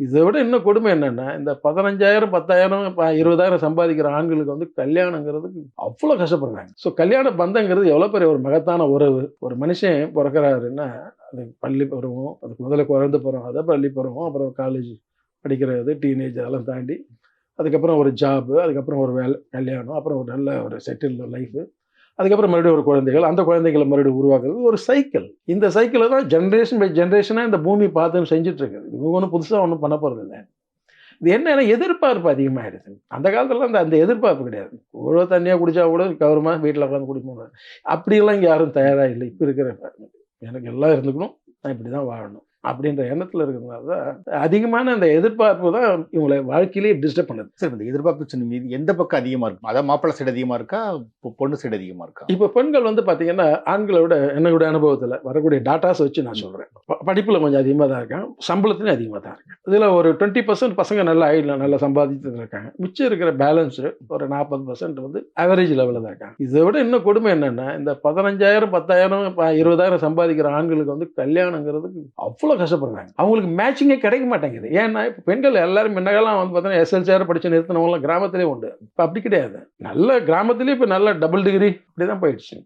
இதை விட இன்னும் கொடுமை என்னன்னா, இந்த 15,000 10,000 20,000 சம்பாதிக்கிற ஆண்களுக்கு வந்து கல்யாணங்கிறதுக்கு அவ்வளோ கஷ்டப்படுறாங்க. ஸோ கல்யாண பந்தங்கிறது எவ்வளோ பெரிய ஒரு மகத்தான உறவு. ஒரு மனுஷன் பொறக்குறாருன்னா, அது பள்ளி பருவம், அதுக்கு முதல்ல குழந்தை பருவம், அதான் பள்ளி பருவம், அப்புறம் காலேஜ் படிக்கிறது, டீனேஜ் அதெல்லாம் தாண்டி, அதுக்கப்புறம் ஒரு ஜாபு, அதுக்கப்புறம் ஒரு வேலை, கல்யாணம், அப்புறம் ஒரு நல்ல ஒரு செட்டில்டு லைஃபு. அதுக்கப்புறம் மறுபடியும் ஒரு குழந்தைகள், அந்த குழந்தைகள மறுபடியும் உருவாக்குறது ஒரு சைக்கிள். இந்த சைக்கிள தான் ஜெனரேஷன் பை ஜெனரேஷனா இந்த பூமி பார்த்துன்னு செஞ்சுட்டு இருக்குது. இவங்க ஒண்ணும் புதுசா ஒண்ணும் பண்ண போறதில்ல. இது என்னன்னா எதிர்பார்ப்பு அதிகமாயிடுது. அந்த காலத்துலலாம் அந்த அந்த எதிர்பார்ப்பு கிடையாது. இவ்வளோ தண்ணியா குடிச்சா கூட கௌரவமா வீட்ல உட்காந்து குடிப்போம். அப்படியெல்லாம் இங்க யாரும் தயாரா இல்ல. இப்ப இருக்கிற எனக்கு எல்லாம் இருந்துக்கணும். நான் இப்படி தான் வாழணும். அப்படின்ற எண்ணத்துல இருக்கிறதுனால தான் அதிகமான அந்த எதிர்பார்ப்பு தான் இவங்கள வாழ்க்கையிலேயே டிஸ்டர்ப் பண்ணுது. சார் இந்த எதிர்பார்ப்பு சின்ன மீது எந்த பக்கம் அதிகமா இருக்கும்? அதான் மாப்பிள்ளை சைடு அதிகமா இருக்கா? பொண்ணு சைடு அதிகமா இருக்கா? இப்போ பெண்கள் வந்து பார்த்தீங்கன்னா, ஆண்களை விட என்னுடைய அனுபவத்துல வரக்கூடிய டாட்டாஸ் வச்சு நான் சொல்றேன். படிப்புல கொஞ்சம் அதிகமா தான் இருக்கான். சம்பளத்திலும் அதிகமா தான் இருக்கான். இதுல ஒரு 20% பசங்க நல்லா நல்லா சம்பாதிச்சுட்டு இருக்காங்க. மிச்சம் இருக்கிற பேலன்ஸ் ஒரு 40% வந்து ஆவரேஜ் லெவல்ல தான் இருக்காங்க. இதை விட இன்னும் கொடுமை என்னன்னா, இந்த 15,000 10,000 20,000 சம்பாதிக்கிற ஆண்களுக்கு வந்து கல்யாணங்கிறதுக்கு அவ்வளோ கஷ்டப்படுறாங்க. அவங்களுக்கு மேட்சிங்கே கிடைக்க மாட்டேங்குது. ஏன்னா இப்போ பெண்கள் எல்லாரும் முன்னகெல்லாம் வந்து பார்த்தீங்கன்னா எஸ்எல்சிஆர் படிச்சு நிறுத்தினவங்களாம் கிராமத்திலே உண்டு. இப்போ அப்படி கிடையாது. நல்ல கிராமத்திலேயே இப்போ நல்ல டபுள் டிகிரி இப்படி தான் போயிடுச்சு.